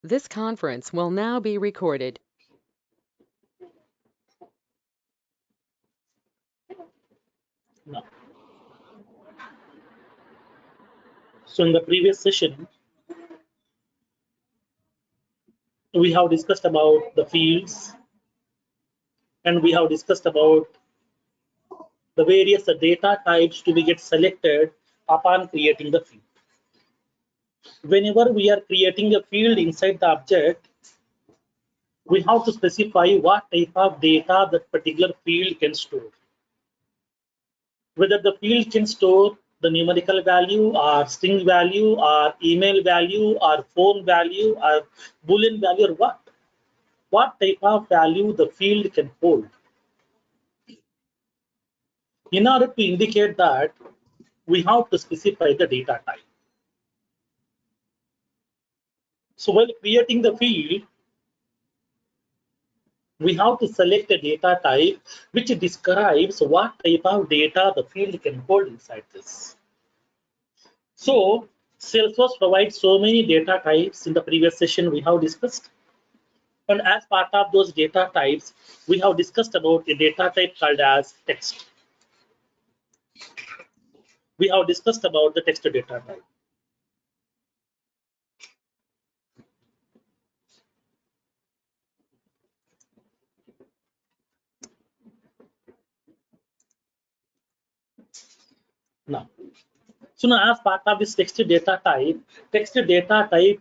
This conference will now be recorded. No. So in the previous session, we have discussed about the fields and we have discussed about the various data types to be get selected upon creating the field. Whenever we are creating a field inside the object, we have to specify what type of data that particular field can store. Whether the field can store the numerical value or string value or email value or phone value or boolean value or what type of value the field can hold. In order to indicate that, we have to specify the data type. So while creating the field, we have to select a data type which describes what type of data the field can hold inside this. So Salesforce provides so many data types. In the previous session we have discussed. And as part of those data types, we have discussed about a data type called as text. We have discussed about the text data type. Now, so now as part of this text data type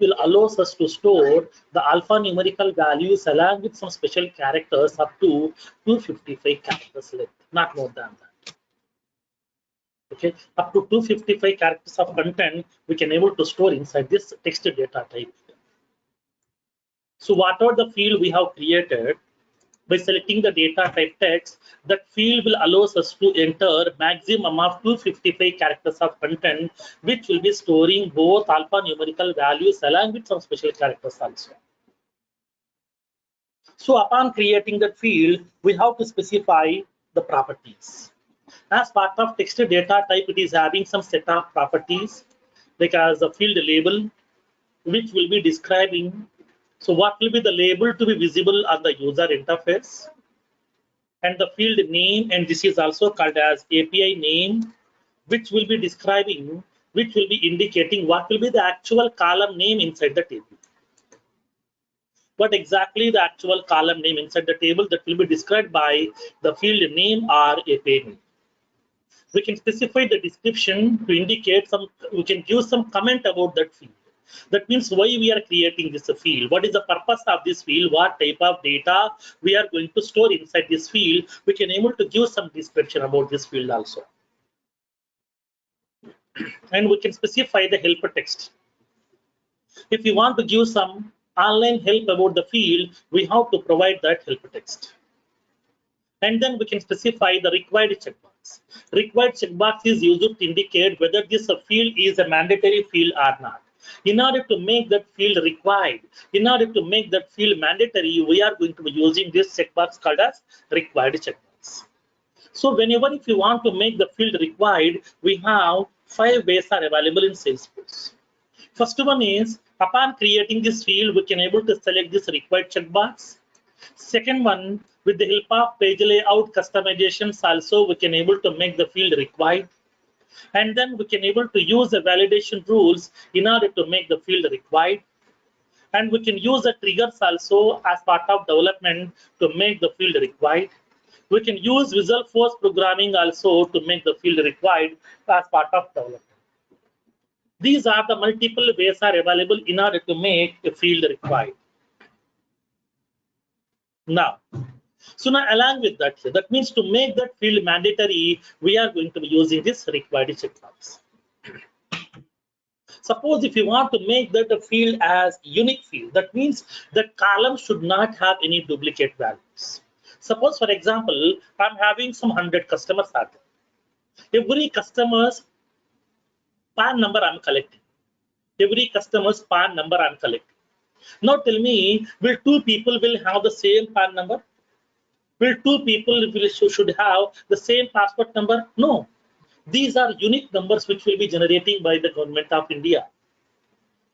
will allows us to store the alphanumerical values along with some special characters up to 255 characters length, not more than that. Okay, up to 255 characters of content we can able to store inside this text data type. So whatever the field we have created, by selecting the data type text, that field will allows us to enter maximum of 255 characters of content, which will be storing both alphanumerical values along with some special characters also. So upon creating that field, we have to specify the properties. As part of text data type, it is having some set of properties, like as a field label, which will be describing. So what will be the label to be visible on the user interface? And the field name, and this is also called as API name, which will be describing, which will be indicating what will be the actual column name inside the table. What exactly the actual column name inside the table that will be described by the field name or API name. We can specify the description to indicate some, we can give some comment about that field. That means why we are creating this field, what is the purpose of this field, what type of data we are going to store inside this field. We can able to give some description about this field also. And we can specify the helper text. If you want to give some online help about the field, we have to provide that helper text. And then we can specify the required checkbox. Required checkbox is used to indicate whether this field is a mandatory field or not. In order to make that field required, in order to make that field mandatory, we are going to be using this checkbox called as required checkbox. So whenever if you want to make the field required, we have 5 ways are available in Salesforce. First one is, upon creating this field, we can able to select this required checkbox. Second one, with the help of page layout customizations also, we can able to make the field required. And then we can able to use the validation rules in order to make the field required. And we can use the triggers also as part of development to make the field required. We can use Visual Force programming also to make the field required as part of development. These are the multiple ways are available in order to make a field required. Now, so now along with that, that means to make that field mandatory, we are going to be using this required checkbox. Suppose if you want to make that a field as unique field, that means that column should not have any duplicate values. Suppose for example, I'm having some 100 customers out there. Every customer's PAN number I'm collecting. Every customer's PAN number I'm collecting. Now tell me, will two people will have the same PAN number? Will two people should have the same passport number? No. These are unique numbers which will be generating by the government of India.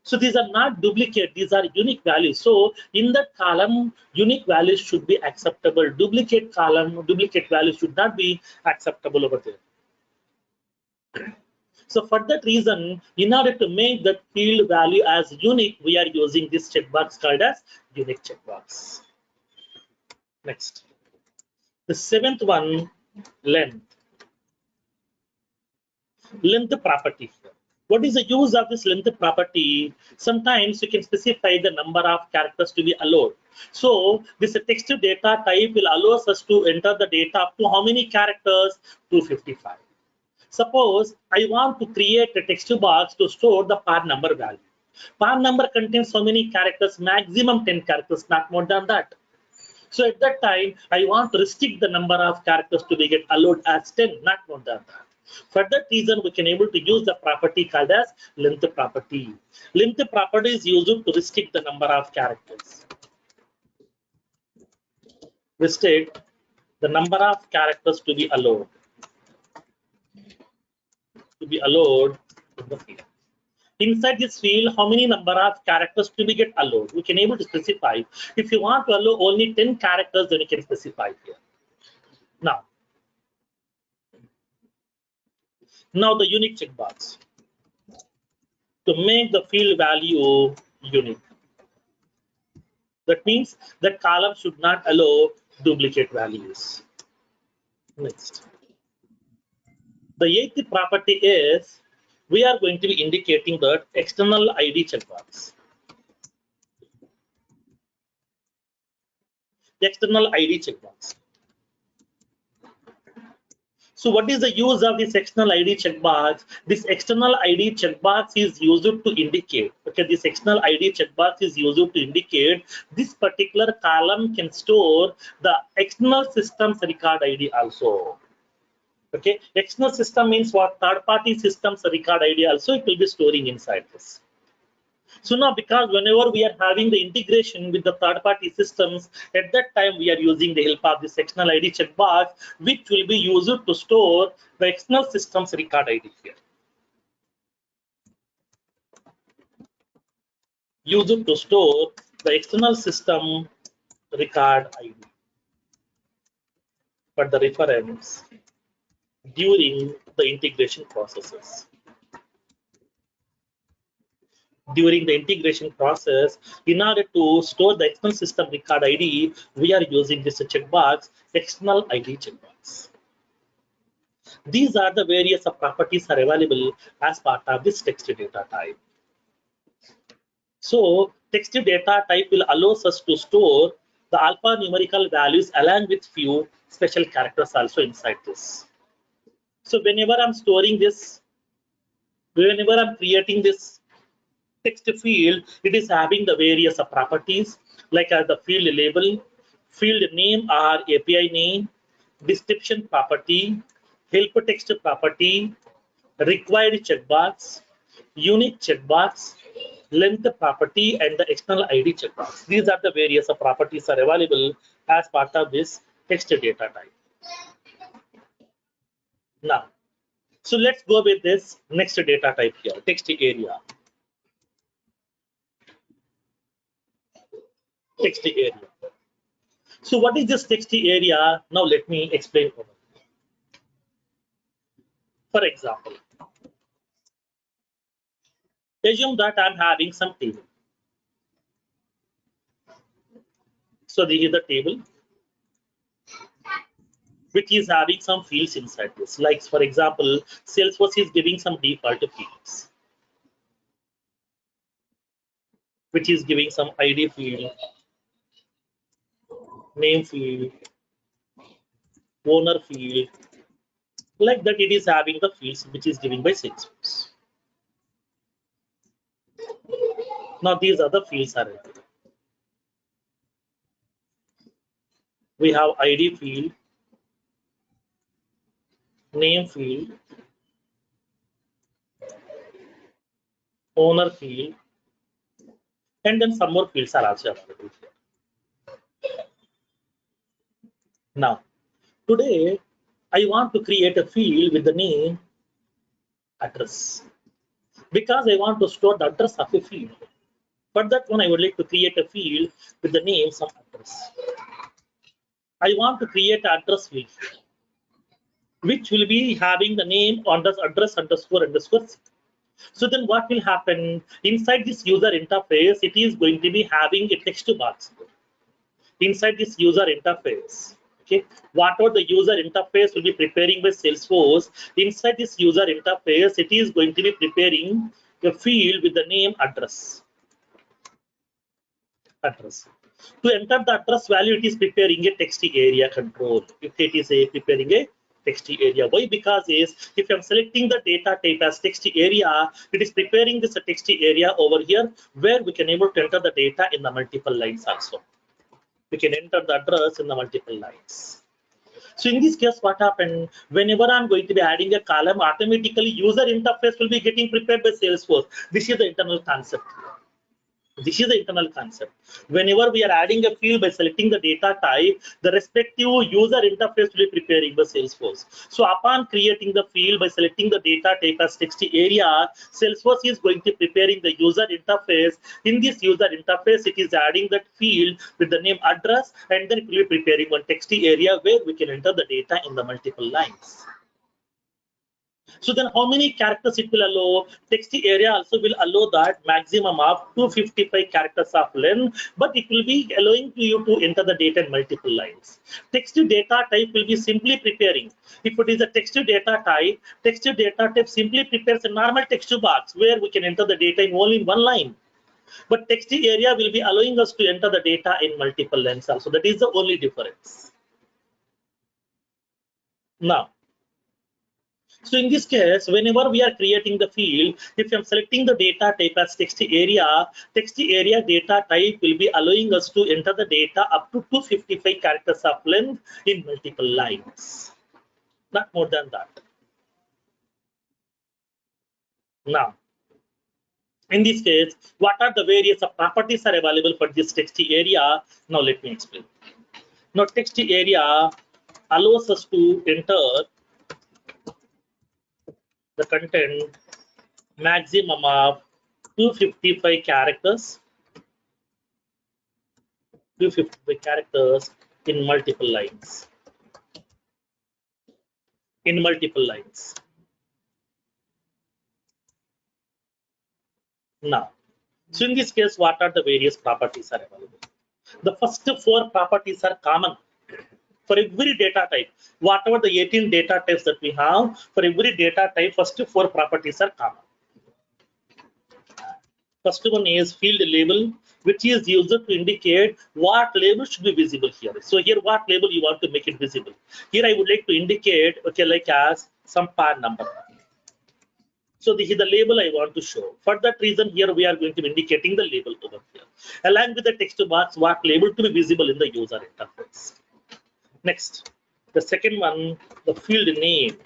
So these are not duplicate, these are unique values. So in that column, unique values should be acceptable. Duplicate column, duplicate values should not be acceptable over there. So for that reason, in order to make that field value as unique, we are using this checkbox called as unique checkbox. Next. The seventh one, length. Length property. What is the use of this length property? Sometimes you can specify the number of characters to be allowed. So this text data type will allow us to enter the data up to how many characters? 255. Suppose I want to create a text box to store the par number value. Par number contains so many characters, maximum 10 characters, not more than that. So at that time, I want to restrict the number of characters to be get allowed as 10, not more than that. For that reason, we can able to use the property called as length property. Length property is used to restrict the number of characters. Restrict the number of characters to be allowed. To be allowed in the field. Inside this field, how many number of characters to be get allowed? We can able to specify. If you want to allow only 10 characters, then you can specify here. Now the unique checkbox. To make the field value unique. That means that column should not allow duplicate values. Next. The eighth property is we are going to be indicating the external ID checkbox. The external ID checkbox. So what is the use of this external ID checkbox? This external ID checkbox is used to indicate, okay, this external ID checkbox is used to indicate this particular column can store the external systems record ID also. Okay, external system means what? Third-party systems record ID also it will be storing inside this. So now, because whenever we are having the integration with the third-party systems, at that time we are using the help of this external ID checkbox, which will be used to store the external systems record ID here. Used to store the external system record ID for the reference during the integration processes. During the integration process, in order to store the external system record ID, we are using this checkbox, external ID checkbox. These are the various properties are available as part of this text data type. So text data type will allow us to store the alphanumerical values along with few special characters also inside this. So whenever I'm storing this, whenever I'm creating this text field, it is having the various properties like the field label, field name or API name, description property, help text property, required checkbox, unique checkbox, length property, and the external ID checkbox. These are the various properties are available as part of this text data type. Now, so let's go with this next data type here, text area. Text area. So what is this text area? Now let me explain over. For example, assume that I'm having some table. So this is the table which is having some fields inside this. Like for example, Salesforce is giving some default fields, which is giving some ID field, name field, owner field. Like that, it is having the fields which is given by Salesforce. Now these other fields are available. We have ID field, name field, owner field, and then some more fields are also available here. Now, today I want to create a field with the name address. because I want to store the address of a field. For that one, I would like to create a field with the name some address. I want to create an address field which will be having the name on this address underscore. So then what will happen inside this user interface? It is going to be having a text box inside this user interface. Okay, whatever the user interface will be preparing by Salesforce, inside this user interface, it is going to be preparing a field with the name address. To enter the address value, it is preparing a text area control. If it is preparing a text area, why? Because if I'm selecting the data type as text area, it is preparing this text area over here where we can able to enter the data in the multiple lines also. We can enter the address in the multiple lines. So in this case, what happened? Whenever I'm going to be adding a column, automatically user interface will be getting prepared by Salesforce. This is the internal concept. This is the internal concept. Whenever we are adding a field by selecting the data type, the respective user interface will be preparing the Salesforce. So upon creating the field by selecting the data type as text area, Salesforce is going to preparing the user interface. In this user interface, it is adding that field with the name address, and then it will be preparing one text area where we can enter the data in the multiple lines. So then how many characters it will allow? Text area also will allow that maximum of 255 characters of length, but it will be allowing you to enter the data in multiple lines. Text data type will be simply preparing. If it is a text data type simply prepares a normal text box where we can enter the data in only one line. But text area will be allowing us to enter the data in multiple lines also. That is the only difference. Now, so in this case, whenever we are creating the field, if I'm selecting the data type as text area data type will be allowing us to enter the data up to 255 characters of length in multiple lines, not more than that. Now, in this case, what are the various properties are available for this text area? Now let me explain. Now text area allows us to enter the content maximum of 255 characters in multiple lines. Now, so in this case, what are the various properties are available? The first 4 properties are common for every data type. Whatever the 18 data types that we have, for every data type, first 4 properties are common. First one is field label, which is used to indicate what label should be visible here. So here, what label you want to make it visible? Here I would like to indicate, okay, like as some PAN number. So this is the label I want to show. For that reason, here we are going to be indicating the label over here, along with the text box, what label to be visible in the user interface. Next, the second one, the field name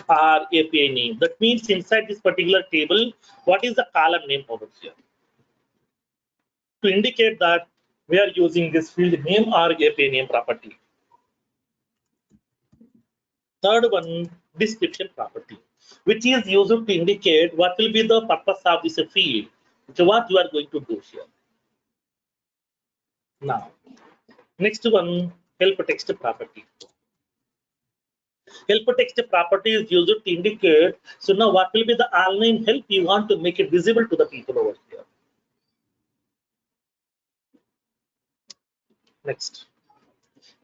or API name. That means inside this particular table, what is the column name over here? To indicate that we are using this field name or API name property. Third one, description property, which is used to indicate what will be the purpose of this field, so what you are going to do here. Now, next one, help text property. Help text property is used to indicate, so now what will be the online help you want to make it visible to the people over here. Next,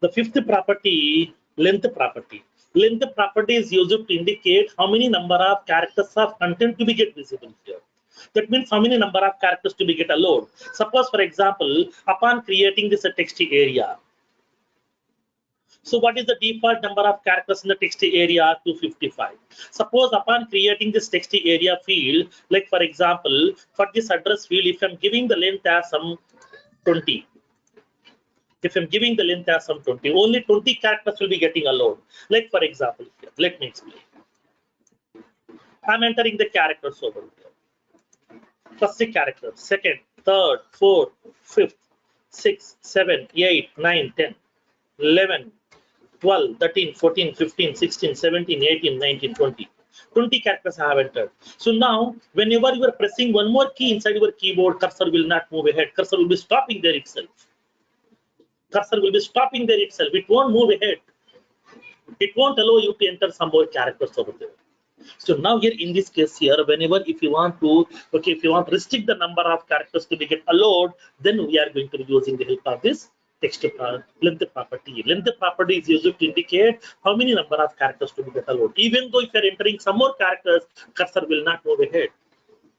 the fifth property, length property. Length property is used to indicate how many number of characters of content to be get visible here. That means how many number of characters to be get allowed. Suppose, for example, upon creating this text area, so what is the default number of characters in the text area? 255. Suppose upon creating this text area field, like for example, for this address field, if I'm giving the length as some 20, if I'm giving the length as some 20, only 20 characters will be getting allowed. Like for example, here, let me explain. I'm entering the characters over here. First character, second, third, fourth, fifth, 6, 7, 8, 9, 10, 11, 12, 13, 14, 15, 16, 17, 18, 19, 20. 20 characters I have entered. So now, whenever you are pressing one more key inside your keyboard, cursor will not move ahead. Cursor will be stopping there itself. Cursor will be stopping there itself. It won't move ahead. It won't allow you to enter some more characters over there. So now here in this case here, whenever if you want to, okay, if you want to restrict the number of characters to be get allowed, then we are going to be using the help of this text length property. Length property is used to indicate how many number of characters to be get allowed. Even though if you are entering some more characters, cursor will not move ahead.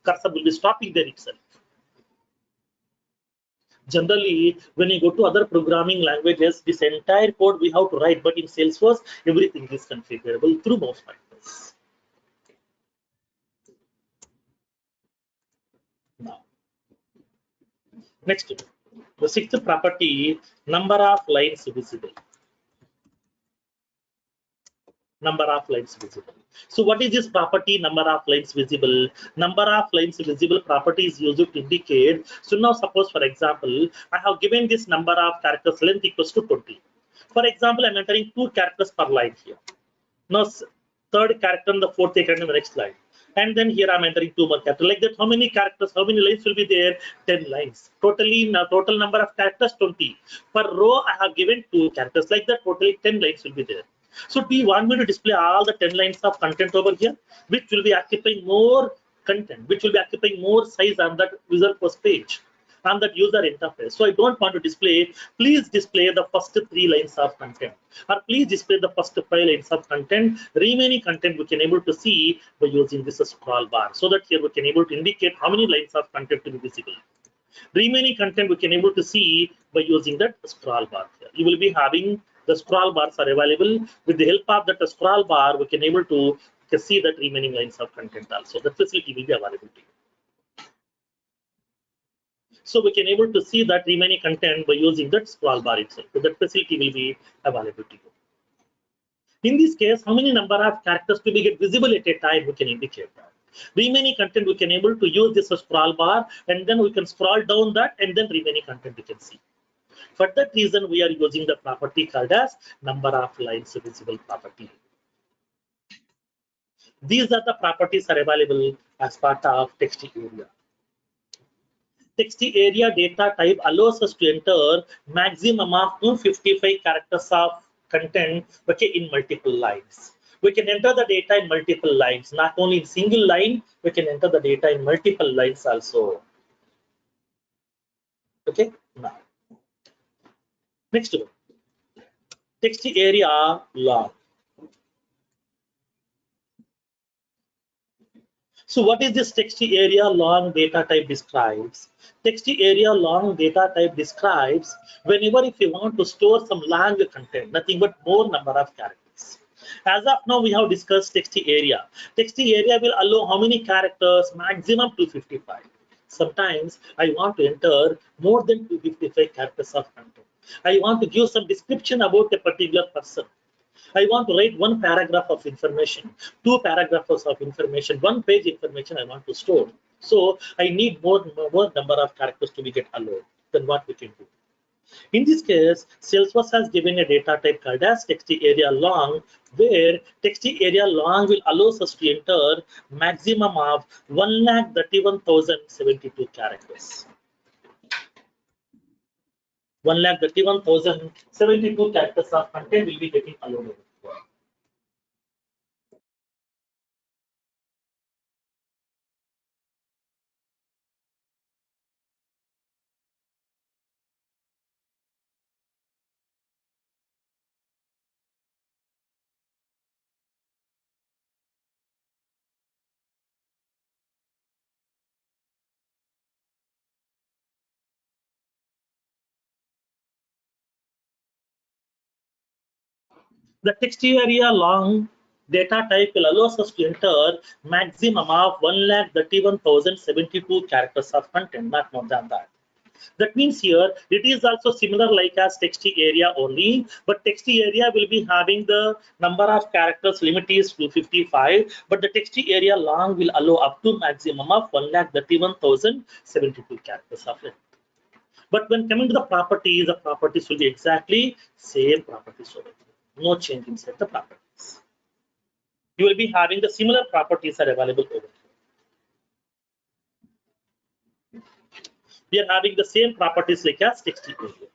Cursor will be stopping there itself. Generally, when you go to other programming languages, this entire code we have to write, but in Salesforce, everything is configurable through mouse pointers. Now, next, the sixth property, number of lines visible. Number of lines visible. So what is this property, number of lines visible? Number of lines visible property is used to indicate. So now suppose, for example, I have given this number of characters length equals to 20. For example, I'm entering 2 characters per line here. Now, third character and the fourth character in the next line. And then here I'm entering 2 more characters. Like that, how many characters, how many lines will be there? 10 lines. Totally, now total number of characters 20. Per row, I have given 2 characters. Like that, totally 10 lines will be there. So do you want me to display all the 10 lines of content over here, which will be occupying more content, which will be occupying more size on that user post page, on that user interface? So I don't want to display. Please display the first 3 lines of content, or please display the first 5 lines of content. Remaining content we can able to see by using this scroll bar, so that here we can able to indicate how many lines of content to be visible. Remaining content we can able to see by using that scroll bar here. You will be having the scroll bars are available. With the help of that scroll bar, we can able to see that remaining lines of content also. That facility will be available to you. So we can able to see that remaining content by using that scroll bar itself. So that facility will be available to you. In this case, how many number of characters to be get visible at a time, we can indicate that. Remaining content we can able to use this scroll bar, and then we can scroll down that, and then remaining content we can see. For that reason, we are using the property called as number of lines visible property. These are the properties are available as part of text area. Text area data type allows us to enter maximum of 255 characters of content, okay, in multiple lines. We can enter the data in multiple lines, not only in single line, we can enter the data in multiple lines also. Okay, now. Next one, text area long. So what is this text area long data type describes? Text area long data type describes whenever if you want to store some long content, nothing but more number of characters. As of now, we have discussed text area. Text area will allow how many characters? Maximum 255. Sometimes I want to enter more than 255 characters of content. I want to give some description about a particular person. I want to write 1 paragraph of information, 2 paragraphs of information, 1 page information I want to store. So I need more number of characters to be get allowed than what we can do. In this case, Salesforce has given a data type called as text area long, where text area long will allow us to enter maximum of 1,31,072 characters. 1,31,072 characters of content will be getting allowed. The text area long data type will allow us to enter maximum of 1,31,072 characters of content, not more than that. That means here it is also similar like as text area only, but text area will be having the number of characters limit is 255, but the text area long will allow up to maximum of 1,31,072 characters of it. But when coming to the properties will be exactly same properties over here. No change inside the properties. you will be having the similar properties are available over here. We are having the same properties like as text area.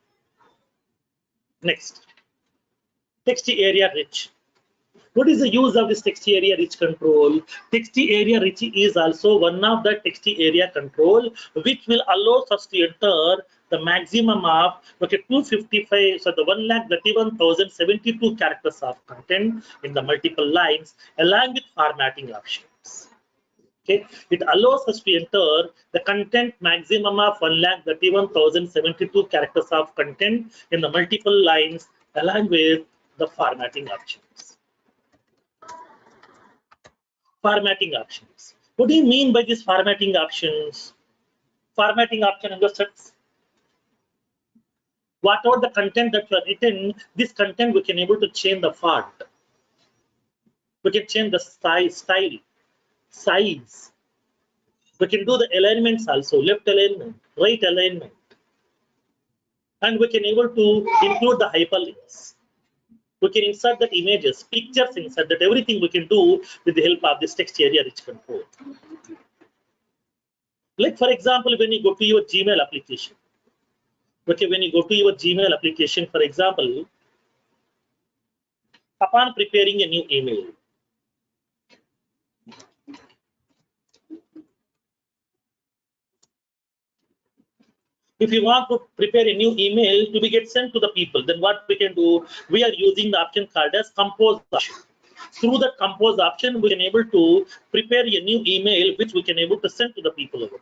Next, text area rich. What is the use of this text area rich control? Text area rich is also one of the text area control which will allow us to enter the maximum of 255, so the 1,31,072 characters of content in the multiple lines along with formatting options. Okay, it allows us to enter the content maximum of 1,31,072 characters of content in the multiple lines along with the formatting options. Formatting options. What do you mean by these formatting options? Formatting option understands whatever the content that you are written, this content we can able to change the font. We can change the style, size. We can do the alignments also, left alignment, right alignment. And we can able to include the hyperlinks. We can insert the images, pictures inside that, everything we can do with the help of this text area rich control. Like for example, when you go to your Gmail application, okay, when you go to your Gmail application, for example, upon preparing a new email, if you want to prepare a new email to be get sent to the people, then what we can do, we are using the option called as compose option. Through the compose option, we can able to prepare a new email which we can able to send to the people over.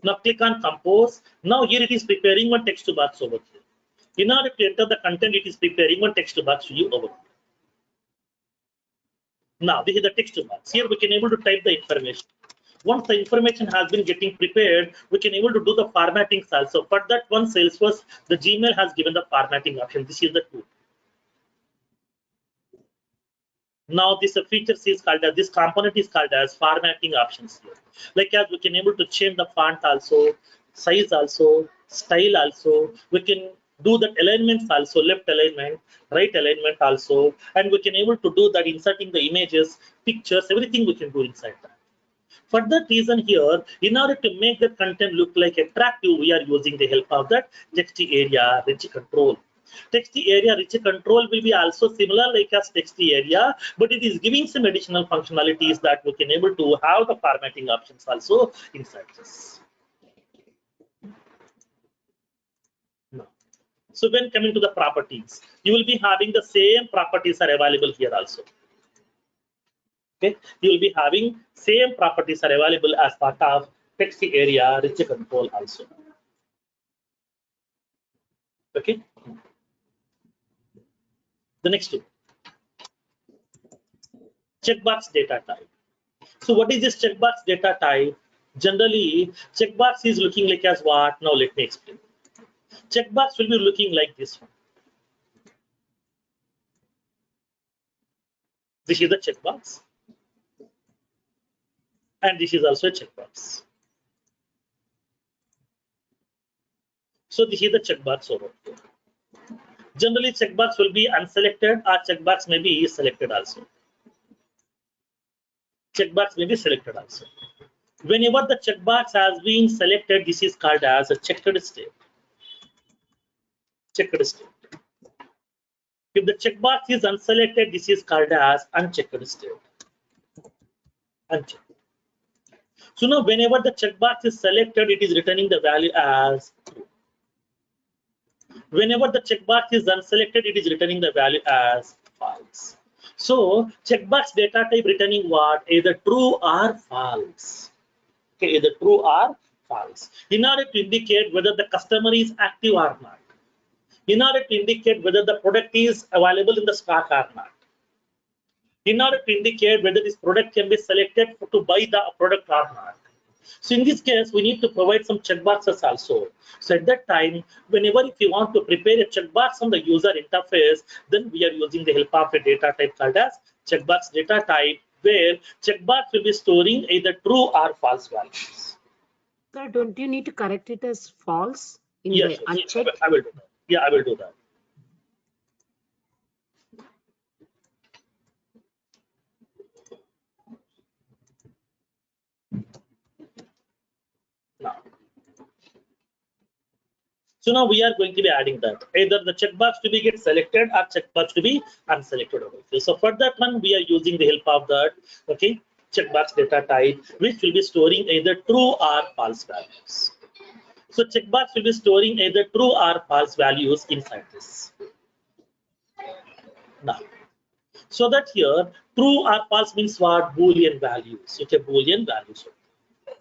Now click on compose. Now here it is preparing one text box over here. In order to enter the content, it is preparing one text box to you over here. Now this is the text box. Here we can able to type the information. Once the information has been getting prepared, we can able to do the formatting also. For that one, Salesforce, the Gmail has given the formatting option. This is the tool. Now this feature is called as, this component is called as formatting options here. Like as we can able to change the font also, size also, style also. We can do that alignments also, left alignment, right alignment also, and we can able to do that inserting the images, pictures, everything we can do inside that. For that reason here, in order to make the content look like attractive, we are using the help of that text area rich control. Text area rich control will be also similar like as text area, but it is giving some additional functionalities that we can able to have the formatting options also inside this. No. So when coming to the properties, you will be having the same properties are available here also. Okay, you will be having same properties are available as part of text area rich control also. Okay. The next one, checkbox data type. So what is this checkbox data type? Generally, checkbox is looking like as what? Now let me explain. Checkbox will be looking like this one. This is the checkbox, and this is also a checkbox. So this is the checkbox over here. Generally, checkbox will be unselected, or checkbox may be selected also. Checkbox may be selected also. Whenever the checkbox has been selected, this is called as a checked state. Checked state. If the checkbox is unselected, this is called as unchecked state. Unchecked. So now, whenever the checkbox is selected, it is returning the value as true. Whenever the checkbox is unselected, it is returning the value as false. So checkbox data type returning what? Either true or false. Okay, either true or false. In order to indicate whether the customer is active or not. In order to indicate whether the product is available in the stock or not. In order to indicate whether this product can be selected to buy the product or not. So in this case, we need to provide some checkboxes also. So at that time, whenever if you want to prepare a checkbox on the user interface, then we are using the help of a data type called as checkbox data type, where checkbox will be storing either true or false values. Sir, don't you need to correct it as false in Yes, the unchecked? I will do that. Yeah, I will do that. So now we are going to be adding that either the checkbox to be get selected or checkbox to be unselected over here. So for that one, we are using the help of that, okay, checkbox data type, which will be storing either true or false values. So checkbox will be storing either true or false values inside this. Now, so that here true or false means what? Boolean values. Okay, Boolean values.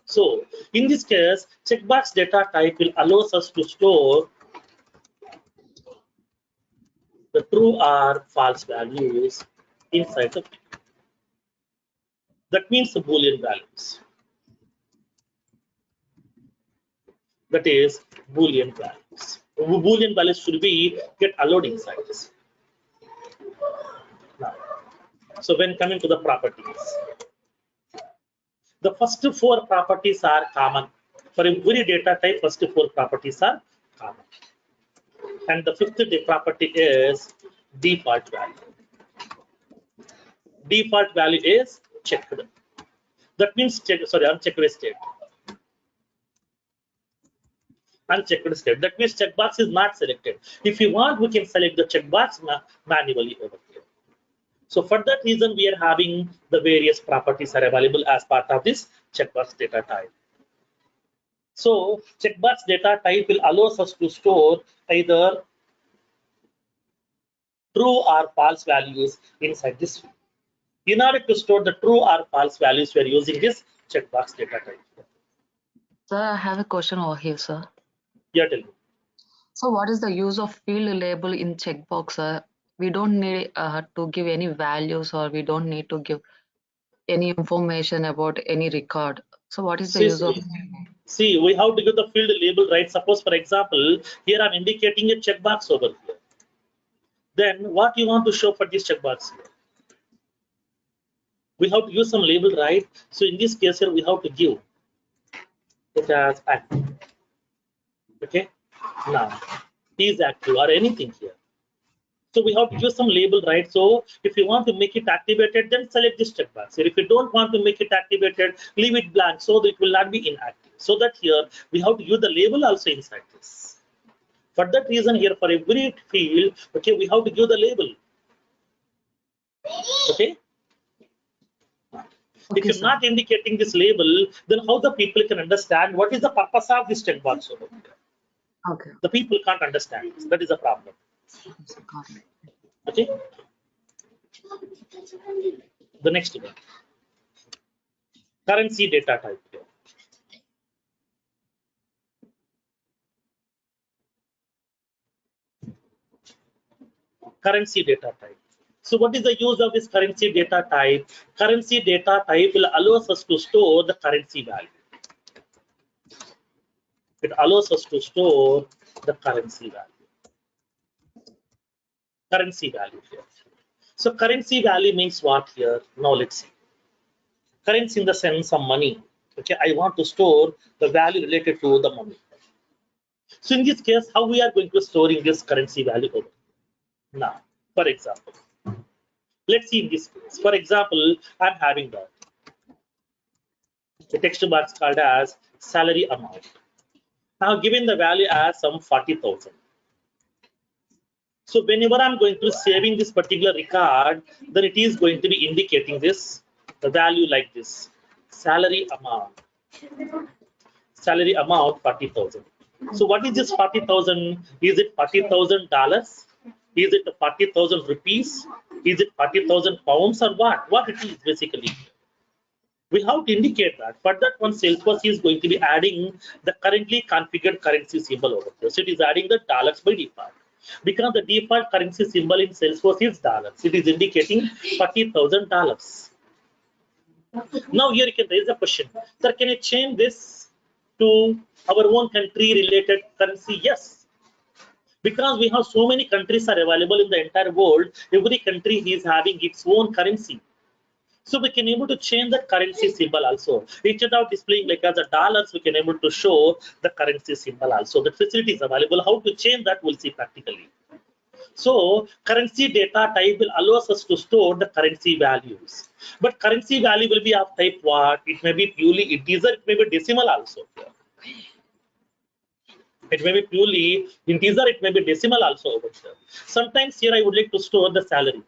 So in this case, checkbox data type will allows us to store the true or false values inside the field. That means the Boolean values. That is Boolean values. Boolean values should be get allowed inside this. Now, so when coming to the properties, the first four properties are common. For every data type, first four properties are common. And the fifth property is default value. Default value is checked. That means unchecked state. Unchecked state. That means checkbox is not selected. If you want, we can select the checkbox manually over here. So for that reason, we are having the various properties are available as part of this checkbox data type. So checkbox data type will allow us to store either true or false values inside this. In order to store the true or false values, we are using this checkbox data type. Sir, I have a question over here, sir. Yeah, tell me. So what is the use of field label in checkbox, sir? We don't need to give any values, or we don't need to give any information about any record. So what is the use of? See, we have to give the field label, right? Suppose, for example, here I'm indicating a checkbox over here. Then what you want to show for this checkbox here? We have to use some label, right? So in this case here, we have to give it as active. Okay, now is active or anything here. So we have to use some label, right? So if you want to make it activated, then select this checkbox. If you don't want to make it activated, leave it blank so that it will not be inactive. So that here we have to use the label also inside this. For that reason here, for every field, okay, we have to give the label. Okay. If you're not indicating this label, then how the people can understand what is the purpose of this checkbox over here? Okay. The people can't understand this. That is the problem. Okay. The next one. Currency data type. Currency data type. So what is the use of this currency data type? Currency data type will allow us to store the currency value. It allows us to store the currency value. Currency value here. So currency value means what here? Now let's see. Currency in the sense of money. Okay, I want to store the value related to the money. So in this case, how we are going to storing this currency value over? Now, for example, let's see in this case. For example, I'm having that. The text box called as salary amount. Now given the value as some 40,000. So whenever I'm going to saving this particular record, then it is going to be indicating this, the value like this, salary amount 40,000. So what is this 40,000? Is it $40,000? Is it 40,000 rupees? Is it 40,000 pounds or what? What it is basically? We have to indicate that. For that one, Salesforce is going to be adding the currently configured currency symbol over here. So it is adding the dollars by default. Because the default currency symbol in Salesforce is dollars. It is indicating $40,000. Now here you can raise a question. Sir, can you change this to our own country related currency? Yes. Because we have so many countries are available in the entire world, every country is having its own currency. So we can able to change the currency symbol also. Instead of displaying like as a dollars, we can able to show the currency symbol also. The facility is available. How to change that, we'll see practically. So currency data type will allow us to store the currency values. But currency value will be of type what? It may be purely integer, it may be decimal also. It may be purely integer, it may be decimal also over here. Sometimes here I would like to store the salary.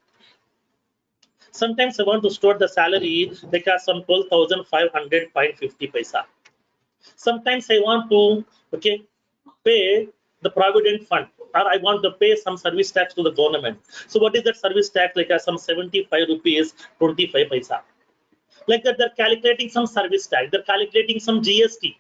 Sometimes I want to store the salary like as some 12,500.50 paisa. Sometimes I want to pay the provident fund, or I want to pay some service tax to the government. So what is that service tax? Like as some 75 rupees 25 paisa. Like that, they're calculating some service tax, they're calculating some GST.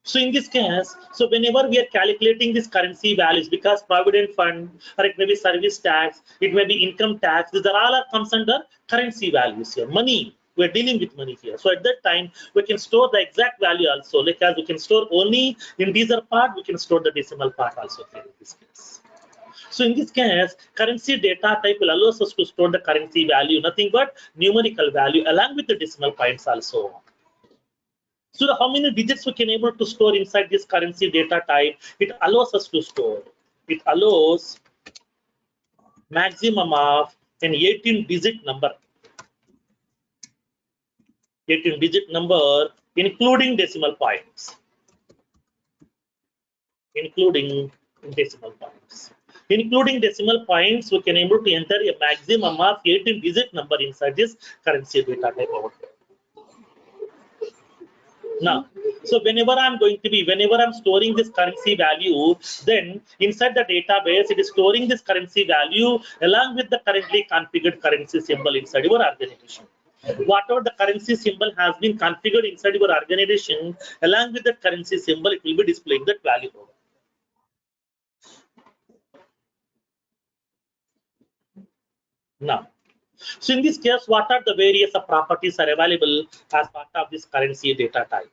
So in this case, so whenever we are calculating these currency values, because provident fund, or it may be service tax, it may be income tax, these are all comes under currency values here. Money, we're dealing with money here. So at that time, we can store the exact value also. Like as we can store only integer part, we can store the decimal part also here in this case. So in this case, currency data type will allow us to store the currency value, nothing but numerical value along with the decimal points also. So how many digits we can able to store inside this currency data type? It allows us to store. It allows maximum of an 18-digit number. 18-digit number, including decimal points. Including decimal points. Including decimal points, we can able to enter a maximum of 18-digit number inside this currency data type over here. Now, so whenever I'm storing this currency value, then inside the database, it is storing this currency value along with the currently configured currency symbol inside your organization. Whatever the currency symbol has been configured inside your organization, along with that currency symbol, it will be displaying that value. Now, so in this case, what are the various properties are available as part of this currency data type?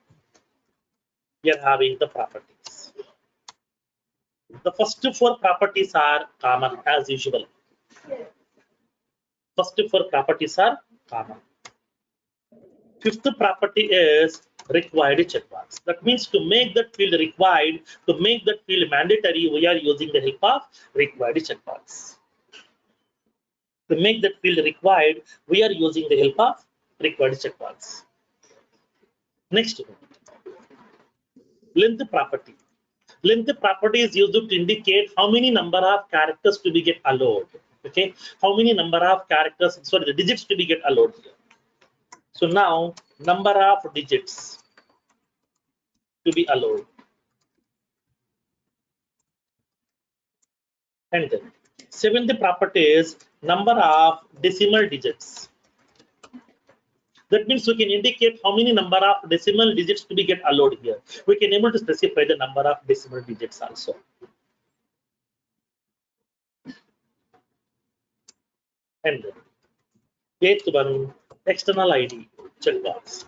We are having the properties. The first 4 properties are common as usual. First 4 properties are common. 5th property is required checkbox. That means to make that field required, to make that field mandatory, we are using the help of required checkbox. To make that field required, we are using the help of required checkbox. Next, length property. Length property is used to indicate how many number of characters to be get allowed. Okay, how many number of characters, sorry, the digits to be get allowed here. So now number of digits to be allowed. And then 7th property is number of decimal digits. That means we can indicate how many number of decimal digits to be get allowed here. We can able to specify the number of decimal digits also. And then 8th one, external ID checkbox.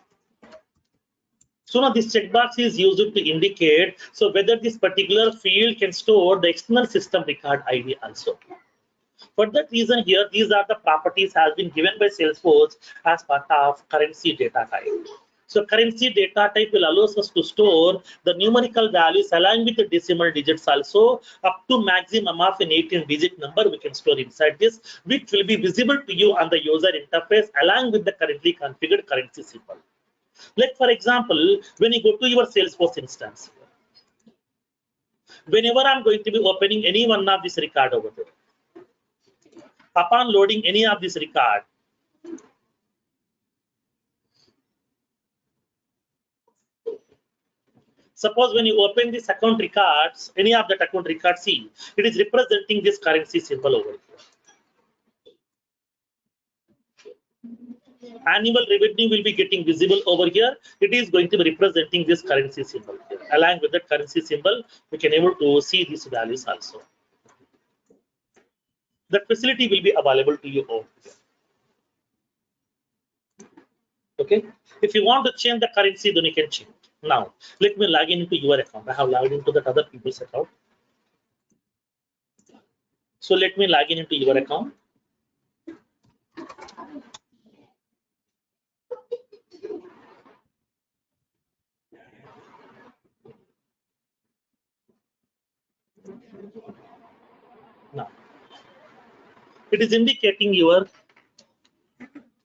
So now this checkbox is used to indicate so whether this particular field can store the external system record ID also. For that reason here, these are the properties has been given by Salesforce as part of currency data type. So currency data type will allow us to store the numerical values along with the decimal digits also up to maximum of an 18-digit number we can store inside this, which will be visible to you on the user interface along with the currently configured currency symbol. Like for example, when you go to your Salesforce instance, whenever I'm going to be opening any one of this record over there, upon loading any of this record, suppose when you open this account records, any of that account record, see, it is representing this currency symbol over here. Annual revenue will be getting visible over here. It is going to be representing this currency symbol here. Along with that currency symbol, we can able to see these values also. That facility will be available to you over here. Okay. If you want to change the currency, then you can change. Now, let me log in into your account. I have logged into that other people's account. So let me log in into your account. Now, it is indicating your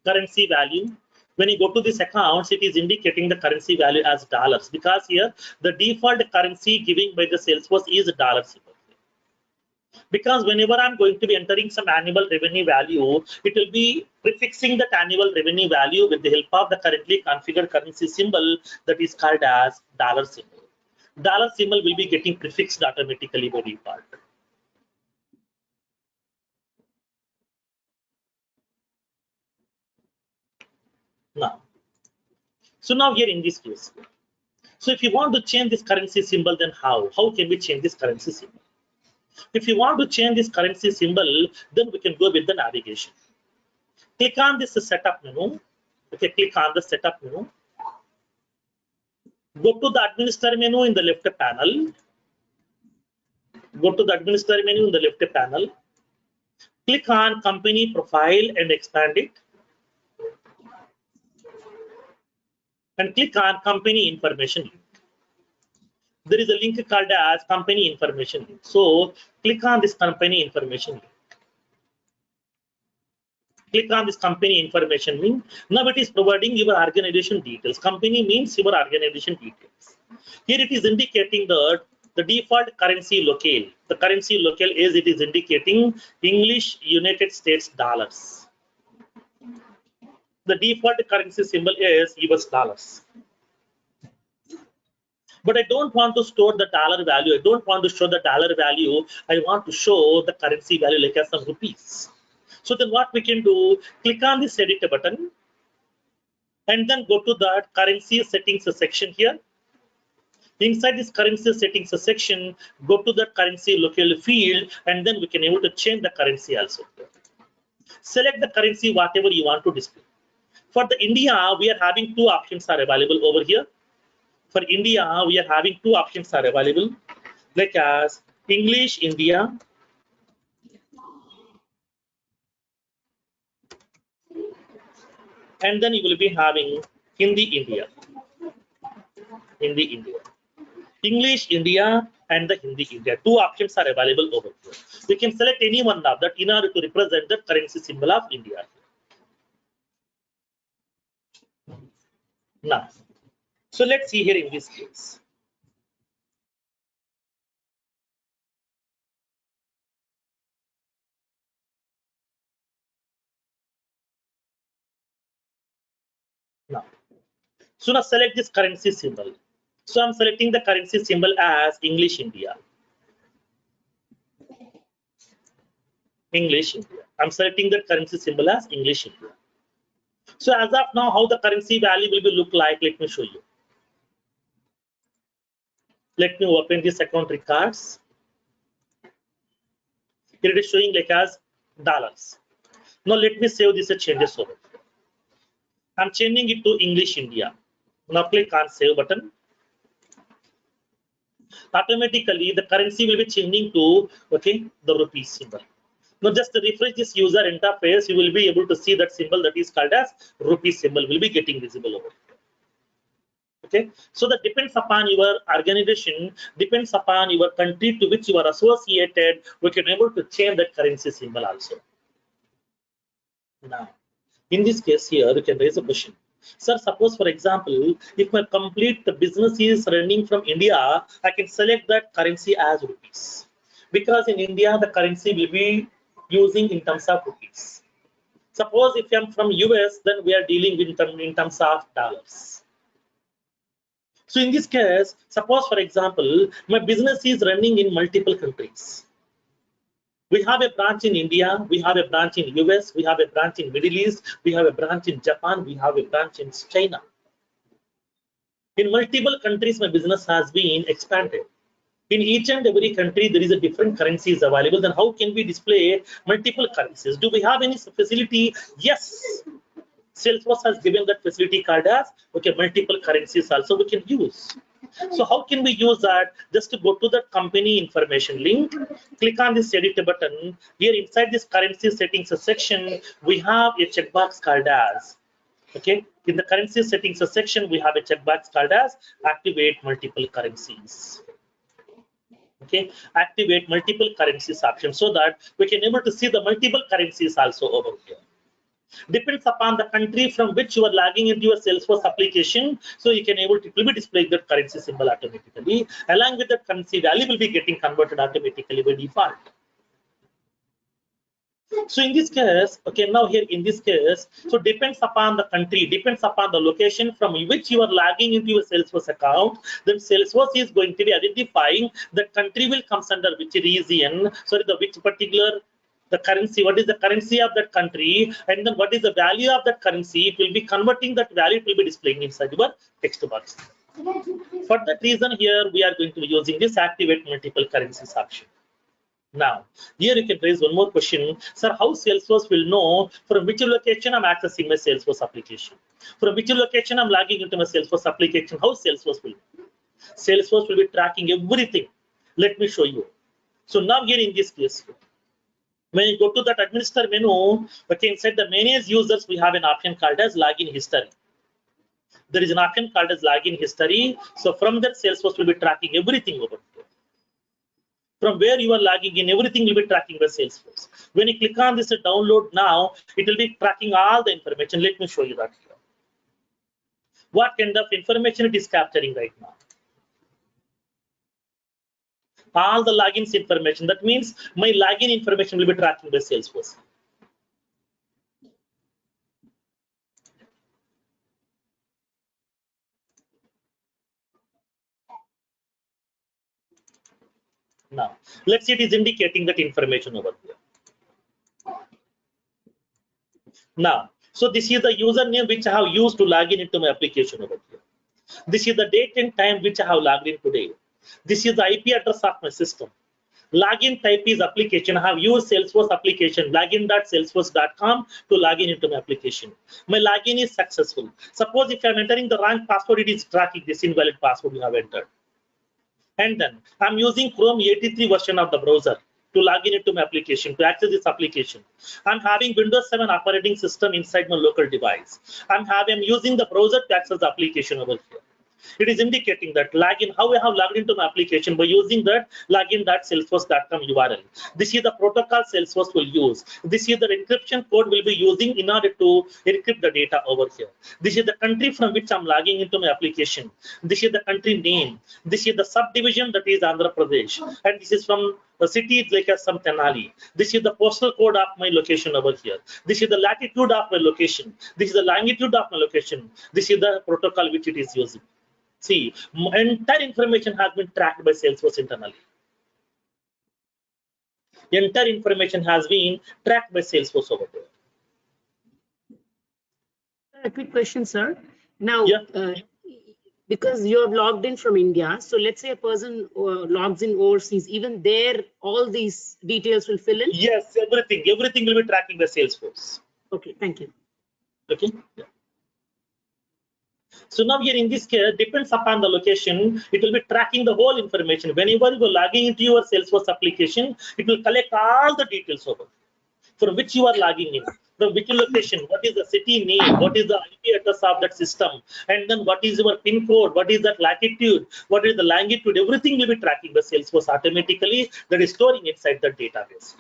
currency value When you go to this accounts, it is indicating the currency value as dollars, because here the default currency giving by the Salesforce is dollars. Because whenever I'm going to be entering some annual revenue value, it will be prefixing that annual revenue value with the help of the currently configured currency symbol that is called as dollar symbol. Dollar symbol will be getting prefixed automatically by default. Now, so now here in this case, so if you want to change this currency symbol, then how? How can we change this currency symbol? If you want to change this currency symbol, then we can go with the navigation. Click on this setup menu. Okay, click on the setup menu. Go to the administrator menu in the left panel. Go to the administrator menu in the left panel. Click on company profile and expand it. And click on company information link. There is a link called as company information link. So click on this company information link. Click on this company information link. Now it is providing your organization details. Company means your organization details. Here it is indicating that the default currency locale. The currency locale is it is indicating English United States dollars. The default currency symbol is US dollars. But I don't want to store the dollar value. I don't want to show the dollar value. I want to show the currency value like as some rupees. So then what we can do, click on this edit button and then go to the currency settings section here. Inside this currency settings section, go to the currency locale field and then we can able to change the currency also. Select the currency whatever you want to display. For the India, we are having two options are available over here. For India, we are having two options are available, like as English India and then you will be having Hindi India. Hindi India. English India and the Hindi India. Two options are available over here. We can select any one of that in order to represent the currency symbol of India. Now, so let's see here in this case. Now, so now select this currency symbol. So I'm selecting the currency symbol as English India. English India. I'm selecting the currency symbol as English India. So as of now, how the currency value will be look like, let me show you. Let me open this account records. Here it is showing like as dollars. Now let me save this changes over. I'm changing it to English India. Now click on save button. Automatically the currency will be changing to the rupee symbol. Now just to refresh this user interface, you will be able to see that symbol that is called as rupee symbol will be getting visible over here. Okay, so that depends upon your organization, depends upon your country to which you are associated, we can able to change that currency symbol also. Now, in this case here, we can raise a question. Sir, suppose for example, if my complete business is running from India, I can select that currency as rupees. Because in India, the currency will be using in terms of rupees. Suppose if I'm from US, then we are dealing with in terms of dollars. So in this case, suppose for example, my business is running in multiple countries. We have a branch in India, we have a branch in US, we have a branch in Middle East, we have a branch in Japan, we have a branch in China. In multiple countries, my business has been expanded. In each and every country, there is a different currencies available. Then how can we display multiple currencies? Do we have any facility? Yes. Salesforce has given that facility called as multiple currencies also we can use. So how can we use that? Just to go to the company information link, click on this edit button. Here inside this currency settings section, we have a checkbox called as in the currency settings section, we have a checkbox called as activate multiple currencies. Activate multiple currencies option so that we can able to see the multiple currencies also over here. Depends upon the country from which you are logging into your Salesforce application. So you can able to, it will be displaying that currency symbol automatically. Along with that currency value will be getting converted automatically by default. So in this case, okay, now here in this case, so depends upon the country, depends upon the location from which you are logging into your Salesforce account, then Salesforce is going to be identifying the country will comes under which region, sorry, the which particular the currency, what is the currency of that country, and then what is the value of that currency. It will be converting that value, it will be displaying inside your text box. For that reason, here we are going to be using this activate multiple currencies option. Now, here you can raise one more question. Sir, how Salesforce will know from which location I'm accessing my Salesforce application? From which location I'm logging into my Salesforce application? How Salesforce will know? Salesforce will be tracking everything. Let me show you. So now here in this case, when you go to that administer menu, okay, inside the manage users, we have an option called as login history. There is an option called as login history. So from that, Salesforce will be tracking everything over here. From where you are logging in, everything will be tracking by Salesforce. When you click on this download now, it will be tracking all the information. Let me show you that here. What kind of information it is capturing right now? All the logins information. That means my login information will be tracking by Salesforce. Now, let's see, it is indicating that information over here. Now, so this is the username which I have used to log in into my application over here. This is the date and time which I have logged in today. This is the IP address of my system. Login type is application. I have used Salesforce application, login.salesforce.com to log in into my application. My login is successful. Suppose if I'm entering the wrong password, it is tracking this invalid password you have entered. And then I'm using Chrome 83 version of the browser to log in into my application, to access this application. I'm having Windows 7 operating system inside my local device. I'm using the browser to access the application over here. It is indicating that login, how I have logged into my application by using that login.salesforce.com URL. This is the protocol Salesforce will use. This is the encryption code we'll be using in order to encrypt the data over here. This is the country from which I'm logging into my application. This is the country name. This is the subdivision, that is Andhra Pradesh. And this is from the city like some Tenali. This is the postal code of my location over here. This is the latitude of my location. This is the longitude of my location. This is the protocol which it is using. See, entire information has been tracked by Salesforce internally. Entire information has been tracked by Salesforce over there. A quick question, sir. Now, Yeah. Because you're logged in from India, so let's say a person logs in overseas, even there, all these details will fill in? Yes, everything will be tracking by Salesforce. Okay, thank you. Okay. Yeah. So now here in this case, depends upon the location, it will be tracking the whole information. Whenever you are logging into your Salesforce application, it will collect all the details over from which you are logging in, from which location, what is the city name, what is the IP address of that system, and then what is your PIN code, what is that latitude, what is the longitude, everything will be tracking by Salesforce automatically, that is storing inside the database.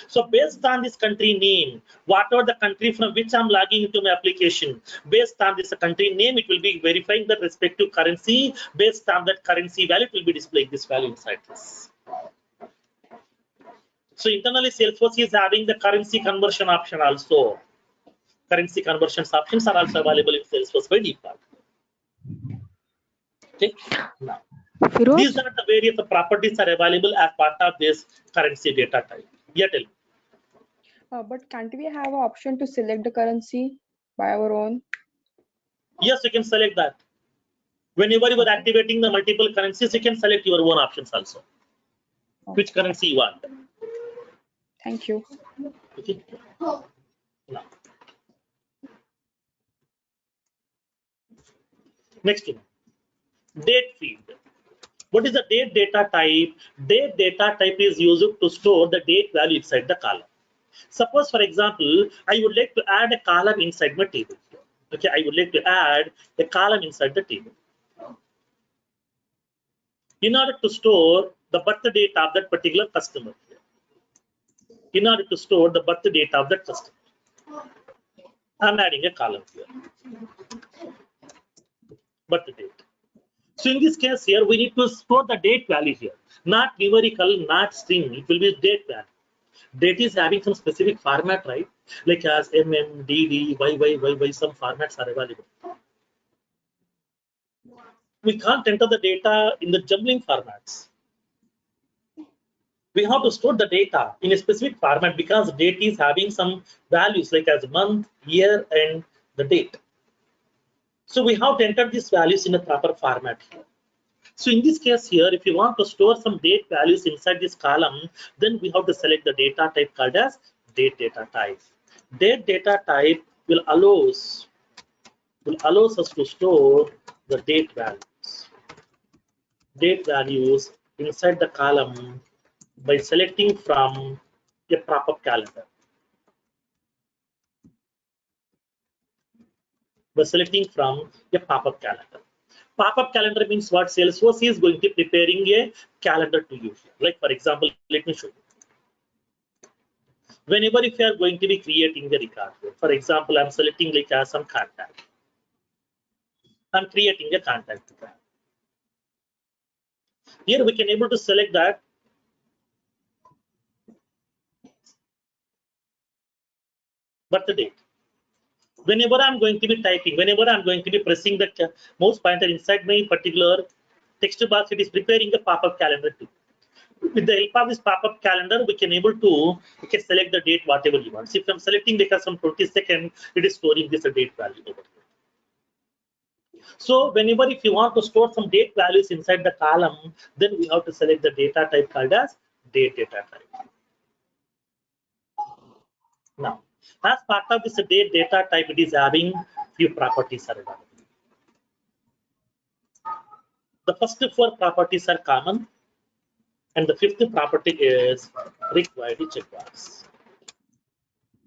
So based on this country name, whatever the country from which I'm logging into my application, based on this country name, it will be verifying the respective currency. Based on that currency value, it will be displaying this value inside this. So internally, Salesforce is having the currency conversion option also. Currency conversions options are also available in Salesforce by default. Okay. Now, these are the various properties are available as part of this currency data type. Yeah, tell me. But can't we have an option to select the currency by our own? Yes, you can select that. Whenever you are activating the multiple currencies, you can select your own options also. Which currency you want. Thank you. Okay. Now. Next one. Date field. What is the date data type? Date data type is used to store the date value inside the column. Suppose, for example, I would like to add a column inside my table. Okay, I would like to add a column inside the table. In order to store the birth date of that particular customer. In order to store the birth date of that customer. I'm adding a column here, but the date. So in this case here, we need to store the date value here, not numerical, not string. It will be date value. Date is having some specific format, right? Like as DD, YY, some formats are available. We can't enter the data in the jumbling formats. We have to store the data in a specific format because date is having some values like as month, year, and the date. So we have to enter these values in a proper format here. So in this case here, if you want to store some date values inside this column, then we have to select the data type called as date data type. Date data type will allows us to store the date values inside the column by selecting from a pop-up calendar. Pop-up calendar means what? Salesforce is going to be preparing a calendar to you. Like for example, let me show you. Whenever if you are going to be creating the record, for example, I'm selecting like as some contact. I'm creating a contact. Here we can able to select that. But the date. Whenever I'm going to be typing, whenever I'm going to be pressing the mouse pointer inside my particular text box, it is preparing a pop-up calendar too. With the help of this pop-up calendar, we can select the date whatever you want. So if I'm selecting because from 22nd, it is storing this date value over here. So whenever if you want to store some date values inside the column, then we have to select the data type called as date data type. Now, as part of this date data type, it is having few properties are available. The first 4 properties are common, and the 5th property is required checkbox.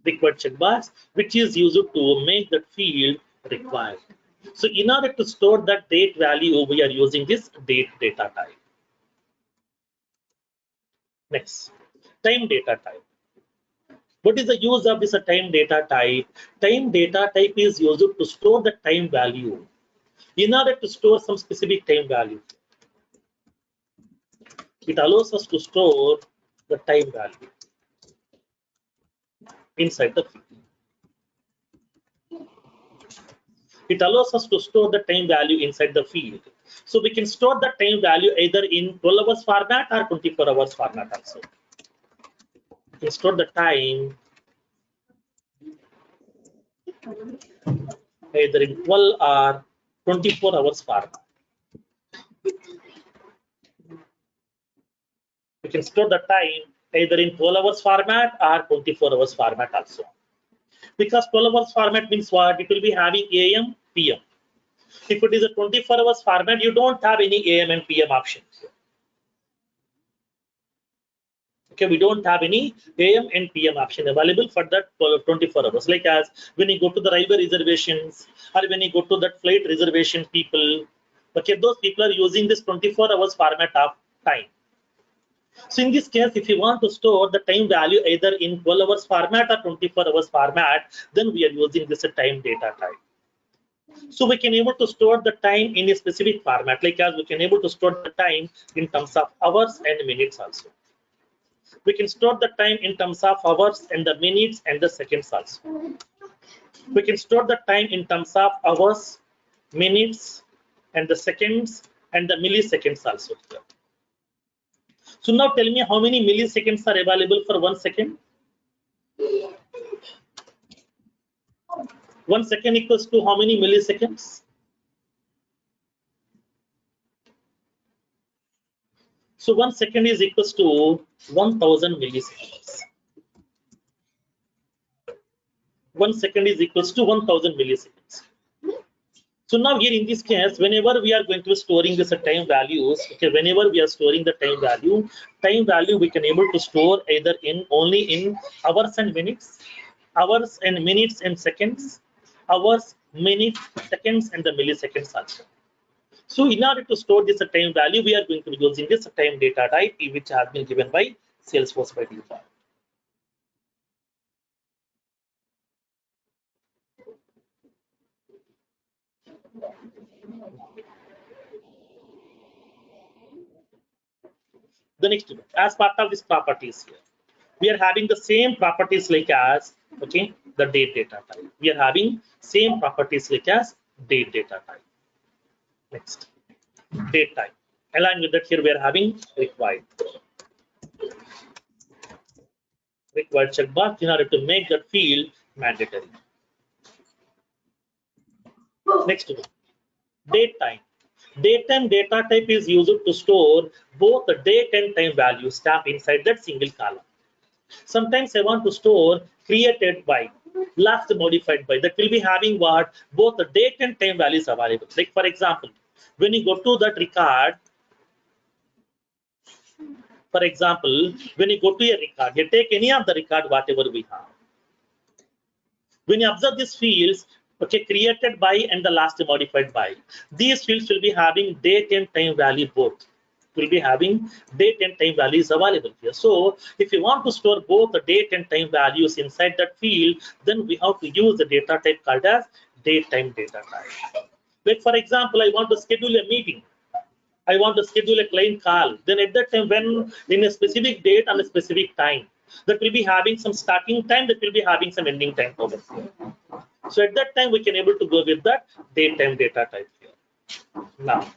Required checkbox, which is used to make that field required. So in order to store that date value, we are using this date data type. Next, time data type. What is the use of this time data type? Time data type is used to store the time value. In order to store some specific time value, it allows us to store the time value inside the field. It allows us to store the time value inside the field. So we can store the time value either in 12 hours format or 24 hours format also. We can store the time either in 12 or 24 hours format. We can store the time either in 12 hours format or 24 hours format also. Because 12 hours format means what? It will be having AM, PM. If it is a 24 hours format, you don't have any AM and PM options. Okay, we don't have any AM and PM option available for that 24 hours. Like as when you go to the railway reservations or when you go to that flight reservation people, okay, those people are using this 24 hours format of time. So in this case, if you want to store the time value either in 12 hours format or 24 hours format, then we are using this time data type. So we can able to store the time in a specific format, like as we can able to store the time in terms of hours and minutes also. We can store the time in terms of hours and the minutes and the seconds also. We can store the time in terms of hours, minutes, and the seconds and the milliseconds also. So now tell me how many milliseconds are available for 1 second? 1 second equals to how many milliseconds? So 1 second is equals to 1000 milliseconds. 1 second is equals to 1000 milliseconds. So now here in this case, whenever we are going to be storing this time values, okay, whenever we are storing the time value we can able to store either in only in hours and minutes and seconds, hours, minutes, seconds, and the milliseconds also. So in order to store this time value, we are going to be using this time data type, which has been given by Salesforce by default. The next one, as part of these properties here, we are having the same properties like as, okay, the date data type. We are having same properties like as date data type. Next, date type. Along with that, here we are having required checkbox in order to make that field mandatory. Next one, date time. Date time data type is used to store both the date and time values stamped inside that single column. Sometimes I want to store created by, last modified by. That will be having what? Both the date and time values available. Like for example, when you go to that record, for example, when you go to a record, you take any of the record, whatever we have. When you observe these fields, okay, created by and the last modified by, these fields will be having date and time value both. Will be having date and time values available here. So if you want to store both the date and time values inside that field, then we have to use the data type called as date time data type. Like for example, I want to schedule a meeting. I want to schedule a client call. Then at that time, when in a specific date and a specific time, that will be having some starting time, that will be having some ending time over here. So at that time, we can able to go with that date time data type here. Now,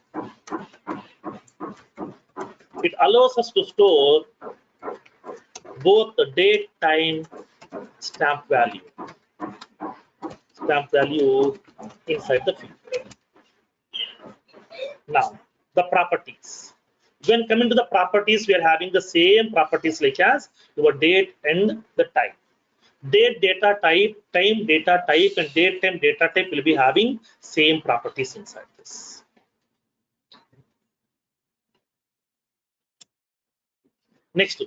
it allows us to store both the date time stamp value inside the field. Now, the properties. When coming to the properties, we are having the same properties like as your date and the time. Date data type, time data type, and date time data type will be having same properties inside this. Next,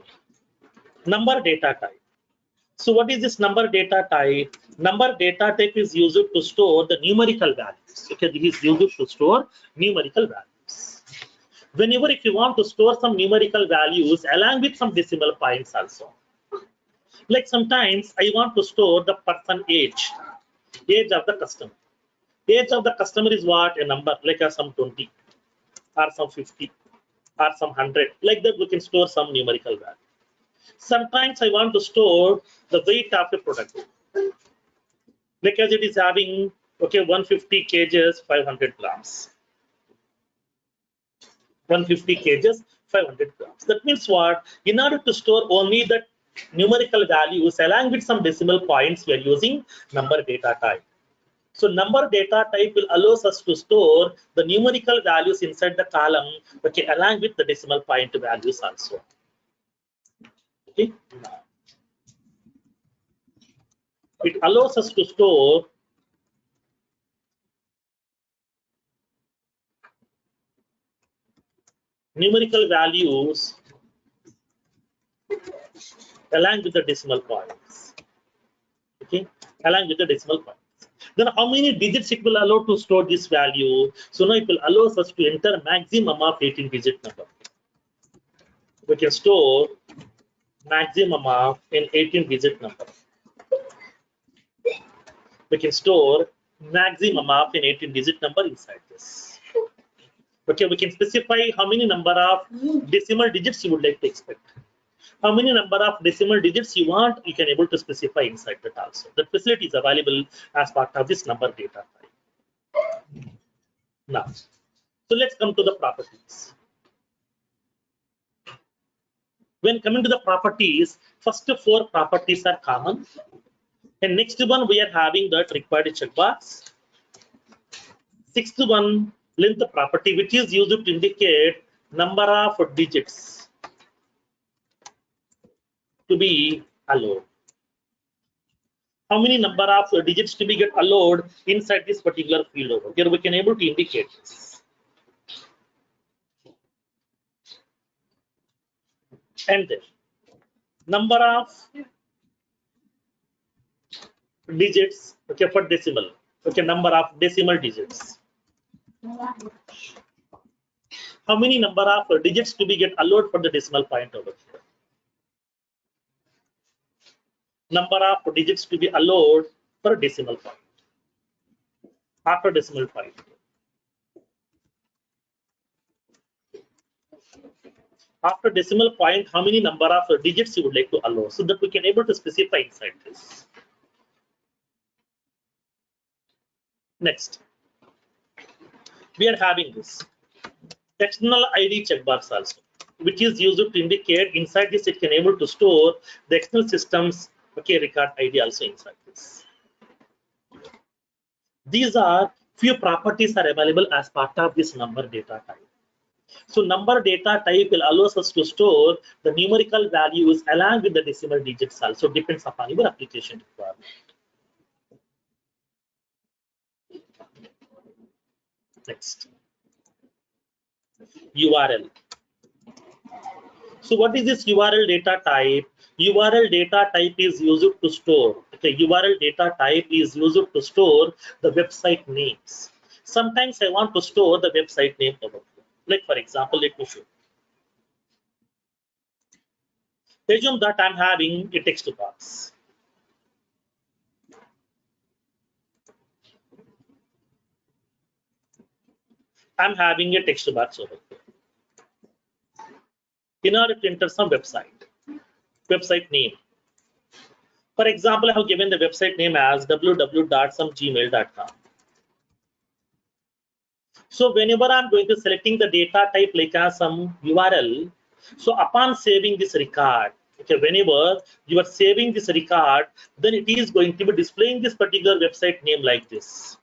number data type. So what is this number data type? Number data type is used to store the numerical values. Okay, this is used to store numerical values. Whenever if you want to store some numerical values along with some decimal points also. Like sometimes I want to store the person age of the customer. Age of the customer is what? A number like some 20 or some 50 or some 100. Like that we can store some numerical value. Sometimes I want to store the weight of a product because it is having, okay, 150 kgs, 500 grams. 150 kgs, 500 grams. That means what? In order to store only the numerical values along with some decimal points, we are using number data type. So number data type will allows us to store the numerical values inside the column, okay, along with the decimal point values also. Okay. It allows us to store numerical values along with the decimal points. Okay, along with the decimal points. Then how many digits it will allow to store this value? So now it will allow us to enter maximum of 18-digit number. We can store maximum of an 18-digit number. We can store maximum of an 18-digit number inside this. Okay, we can specify how many number of decimal digits you would like to expect. How many number of decimal digits you want, you can able to specify inside that also. The facility is available as part of this number data type. Now, so let's come to the properties. When coming to the properties, first 4 properties are common. And next one, we are having that required checkbox. 6th one, length property, which is used to indicate number of digits to be allowed. How many number of digits to be get allowed inside this particular field over here? We can able to indicate this. And then number of digits, okay, for decimal, okay, number of decimal digits. How many number of digits to be get allowed for the decimal point over here? Number of digits to be allowed for decimal point after decimal point. after decimal point, how many number of digits you would like to allow, so that we can able to specify inside this. Next, we are having this external ID checkbox also, which is used to indicate inside this it can able to store the external systems record ID also inside this. These are few properties are available as part of this number data type. So number data type will allows us to store the numerical values along with the decimal digits also, depends upon your application requirement. Next, URL. So what is this URL data type? URL data type is used to store. Okay, URL data type is used to store the website names. Sometimes I want to store the website name over here. Like for example, let me show. Assume that I'm having a text box. I'm having a text box over here. In order to enter some website name. For example, I have given the website name as www.somegmail.com. So whenever I'm going to selecting the data type like as some URL, so upon saving this record, okay, whenever you are saving this record, then it is going to be displaying this particular website name like this,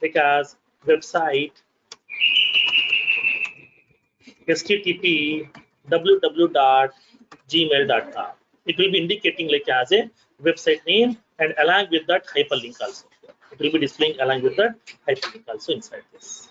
because website http www.gmail.com. It will be indicating like as a website name, and along with that hyperlink also. It will be displaying along with that hyperlink also inside this.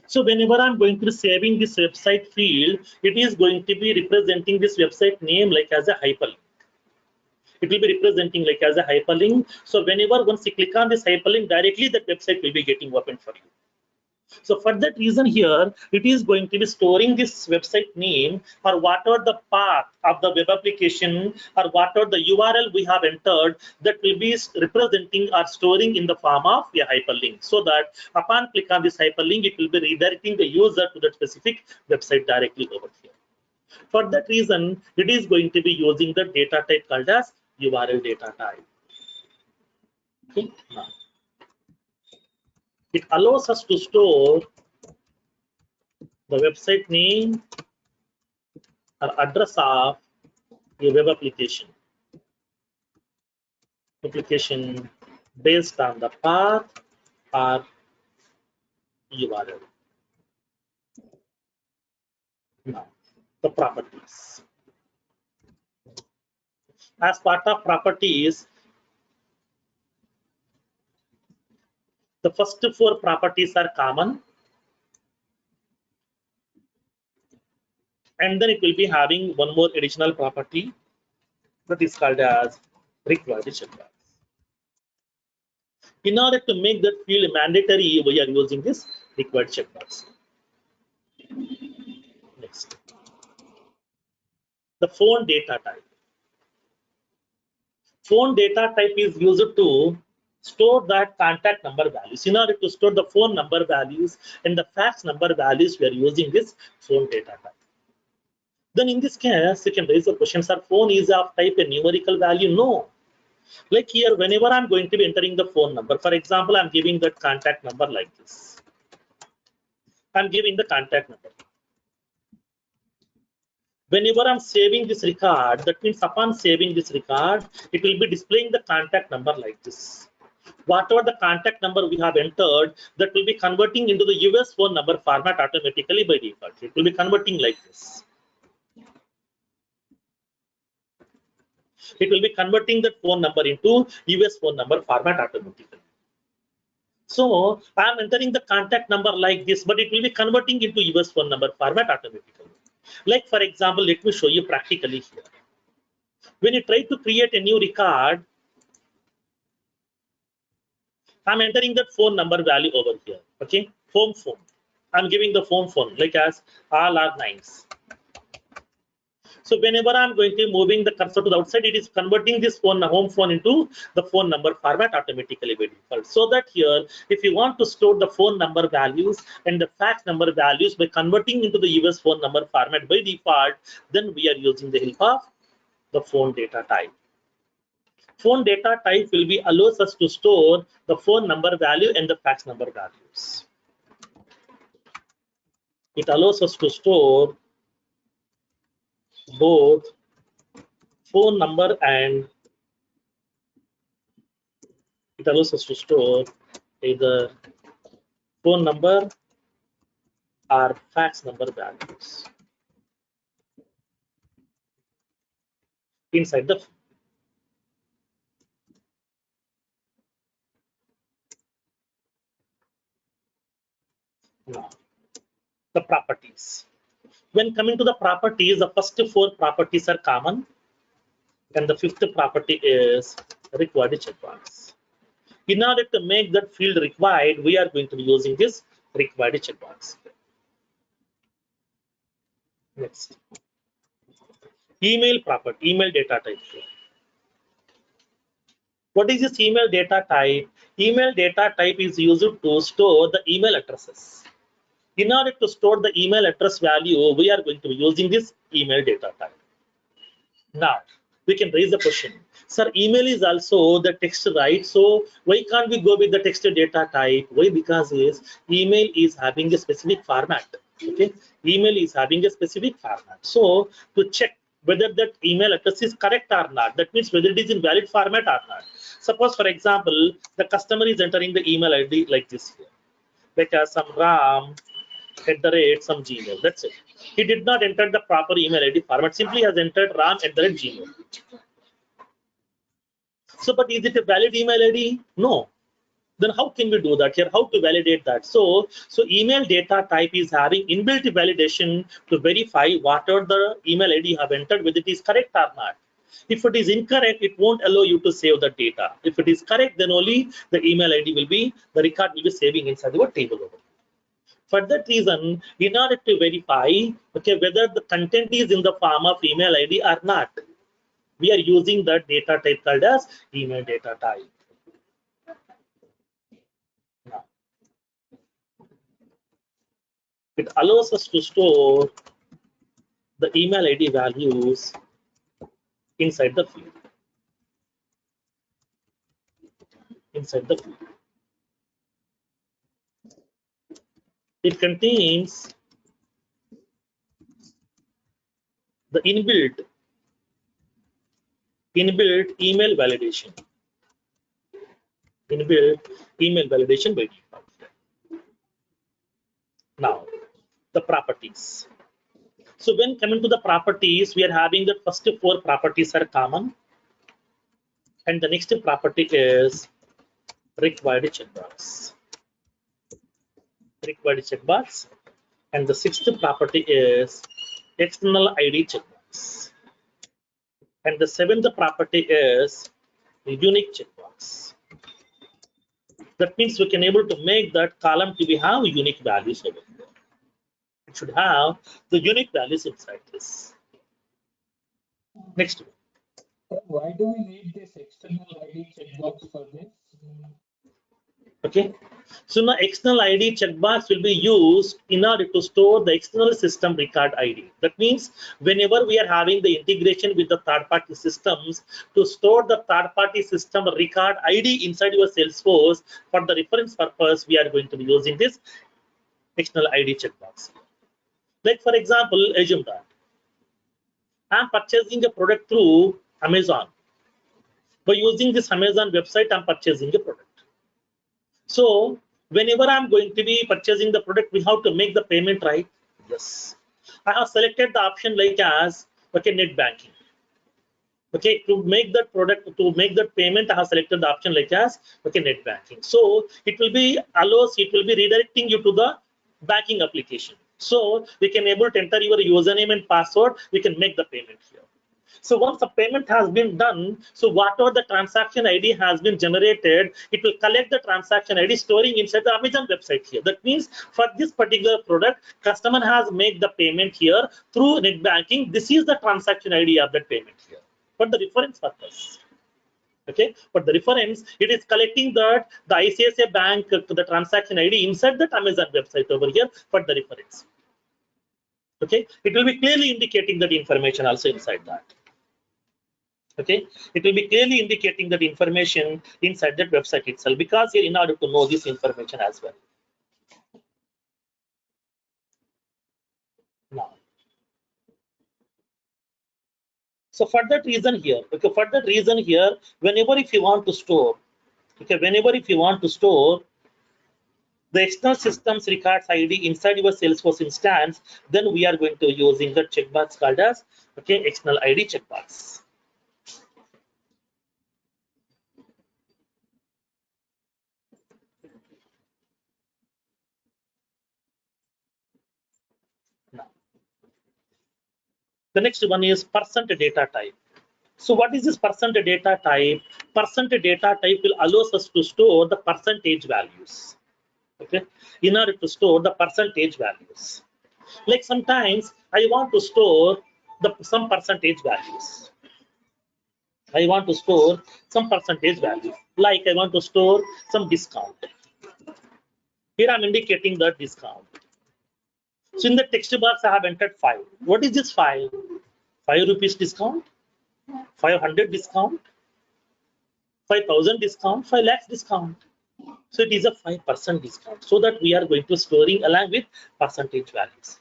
So whenever I'm going to saving this website field, it is going to be representing this website name like as a hyperlink. It will be representing like as a hyperlink. So whenever once you click on this hyperlink, directly that website will be getting open for you. So for that reason here, it is going to be storing this website name or whatever the path of the web application or whatever the URL we have entered, that will be representing or storing in the form of a hyperlink, so that upon click on this hyperlink, it will be redirecting the user to that specific website directly over here. For that reason, it is going to be using the data type called as URL data type. Okay. Now, it allows us to store the website name or address of a web application based on the path or URL. Now, the properties. As part of properties, the first four properties are common, and then it will be having one more additional property that is called as required checkbox. In order to make that field mandatory, we are using this required checkbox. Next, the phone data type. Phone data type is used to store that contact number values. In order to store the phone number values and the fax number values, we are using this phone data type. Then in this case, you can raise the question, sir, phone is of type a numerical value? No. Like here, whenever I'm going to be entering the phone number, for example, I'm giving that contact number like this. I'm giving the contact number. Whenever I'm saving this record, that means upon saving this record, it will be displaying the contact number like this. Whatever the contact number we have entered, that will be converting into the US phone number format automatically by default. It will be converting like this. It will be converting that phone number into US phone number format automatically. So I'm entering the contact number like this, but it will be converting into US phone number format automatically. Like for example, let me show you practically here. When you try to create a new record, I'm entering that phone number value over here. Okay, home phone. I'm giving the home phone like as all are 9s. So whenever I'm going to moving the cursor to the outside, it is converting this phone home phone into the phone number format automatically by default. So that here, if you want to store the phone number values and the fax number values by converting into the US phone number format by default, then we are using the help of the phone data type. Phone data type will be allows us to store the phone number value and the fax number values. It allows us to store both phone number and it allows us to store either phone number or fax number values inside the now, the properties. When coming to the properties, the first 4 properties are common and the 5th property is required checkbox. In order to make that field required, we are going to be using this required checkbox. Next, email property, email data type. What is this email data type? Email data type is used to store the email addresses. In order to store the email address value, we are going to be using this email data type. Now, we can raise the question. Sir, email is also the text, right? So why can't we go with the text data type? Why? Because email is having a specific format. Okay, email is having a specific format. So to check whether that email address is correct or not, that means whether it is in valid format or not. Suppose, for example, the customer is entering the email ID like this here, like some Ram @ some Gmail. That's it. He did not enter the proper email ID format. Simply has entered Ram @ Gmail. So, but is it a valid email ID? No. Then how can we do that here? How to validate that? So email data type is having inbuilt validation to verify whatever the email ID you have entered, whether it is correct or not. If it is incorrect, it won't allow you to save the data. If it is correct, then only the email ID will be, the record will be saving inside your table. For that reason, in order to verify, okay, whether the content is in the form of email ID or not, we are using that data type called as email data type. Now, it allows us to store the email ID values inside the field. Inside the field. It contains the inbuilt email validation. Inbuilt email validation by default. Now, the properties. So when coming to the properties, we are having the first 4 properties are common. And the next property is required checkbox. Required checkbox. And the 6th property is external ID checkbox. And the 7th property is unique checkbox. That means we can able to make that column to be have unique values over here. It should have the unique values inside this. Next. Why do we need this external ID checkbox for this? Okay. So now external ID checkbox will be used in order to store the external system record ID. That means whenever we are having the integration with the third-party systems, to store the third-party system record ID inside your Salesforce for the reference purpose, we are going to be using this external ID checkbox. Like for example, assume that I'm purchasing a product through Amazon. By using this Amazon website, I'm purchasing a product. So whenever I'm going to be purchasing the product, we have to make the payment, right? Yes. I have selected the option like as net banking. Okay, to make that product, to make that payment, I have selected the option like as net banking. So it will be redirecting you to the banking application. So we can able to enter your username and password. We can make the payment here. So once the payment has been done, so whatever the transaction ID has been generated, it will collect the transaction ID storing inside the Amazon website here. That means for this particular product, customer has made the payment here through net banking. This is the transaction ID of that payment here for the reference purpose. Okay, for the reference, it is collecting that the ICICI Bank the transaction ID inside that Amazon website over here for the reference. Okay, it will be clearly indicating that information also inside that. Okay, it will be clearly indicating that information inside that website itself, because here in order to know this information as well. Now, so for that reason here, okay, for that reason here, whenever if you want to store, okay, whenever if you want to store the external systems records ID inside your Salesforce instance, then we are going to using the checkbox called as external ID checkbox. Now, the next one is percent data type. So what is this percent data type? Percent data type will allow us to store the percentage values. Okay, in order to store the percentage values. Like sometimes I want to store some percentage values. I want to store some percentage value. Like I want to store some discount. Here I'm indicating the discount. So in the text box I have entered 5. What is this 5? 5 rupees discount, 500 discount, 5,000 discount, 5 lakhs discount. So it is a 5% discount. So that we are going to storing along with percentage values.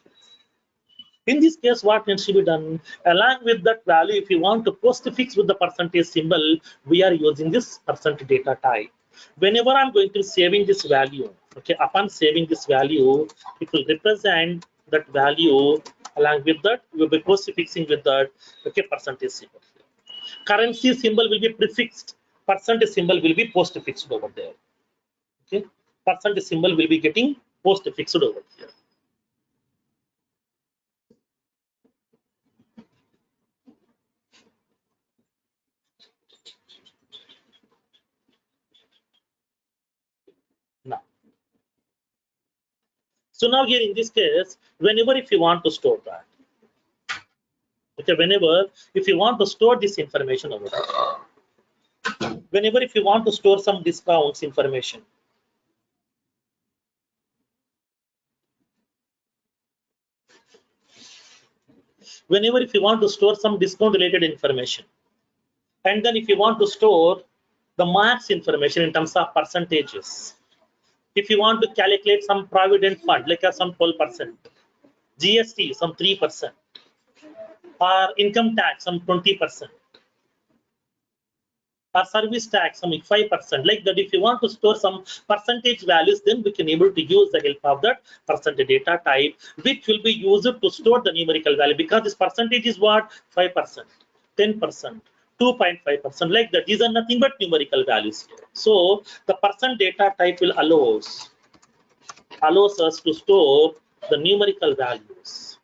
In this case, what needs to be done? Along with that value, if you want to postfix with the percentage symbol, we are using this percent data type. Whenever I'm going to saving this value, okay, upon saving this value, it will represent that value. Along with that, we will be postfixing with that percentage symbol. Currency symbol will be prefixed. Percentage symbol will be postfixed over there. Okay, percentage symbol will be getting postfixed over here. Now, so now here in this case, whenever if you want to store that, okay, whenever if you want to store this information over there, whenever if you want to store some discounts information, whenever if you want to store some discount related information, and then if you want to store the marks information in terms of percentages, if you want to calculate some provident fund like some 12%, GST some 3%, or income tax some 20%, or service tax some 5%, like that. If you want to store some percentage values, then we can able to use the help of that percentage data type, which will be used to store the numerical value, because this percentage is what? 5%, 10%, 2.5%, like that. These are nothing but numerical values here. So the percent data type will allows us to store the numerical values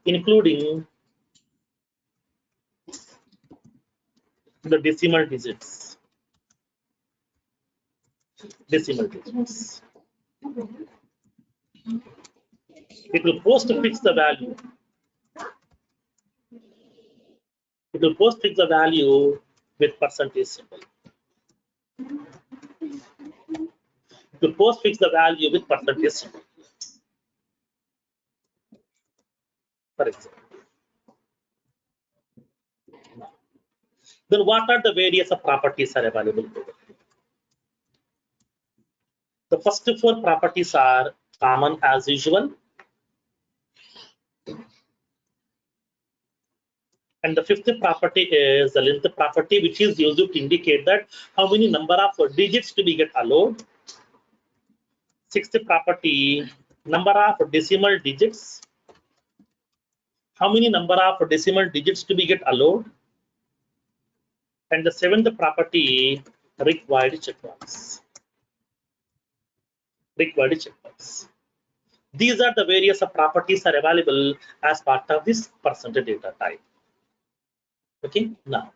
including the decimal digits. It will postfix the value. It will postfix the value with percentage symbol. To postfix the value with percentage symbol. For example. Then what are the various properties are available? The first four properties are common as usual. And the fifth property is the length property, which is used to indicate that how many number of digits to be get allowed. Sixth property, number of decimal digits. How many number of decimal digits to be get allowed. And the seventh property, required checkbox. Required checkbox. These are the various properties are available as part of this percentage data type. Okay, now,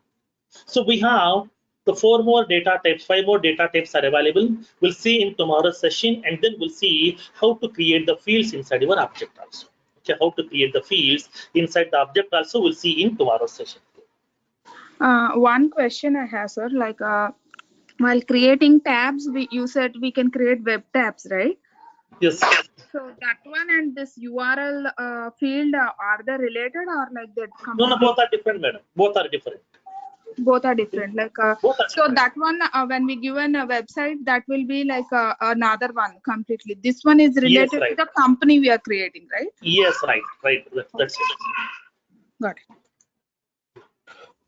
so we have the 4 more data types, 5 more data types are available. We'll see in tomorrow's session, and then we'll see how to create the fields inside your object also. Okay, how to create the fields inside the object also we'll see in tomorrow's session. One question I have, sir, like while creating tabs, you said we can create web tabs, right? Yes. So that one and this URL field, are they related or like that? No, both are different, madam. Both are different. Both are different. Like Both are so different. that one, when we given a website, that will be like another one completely. This one is related right. to the company we are creating, right? Yes, right. That's it. Got it.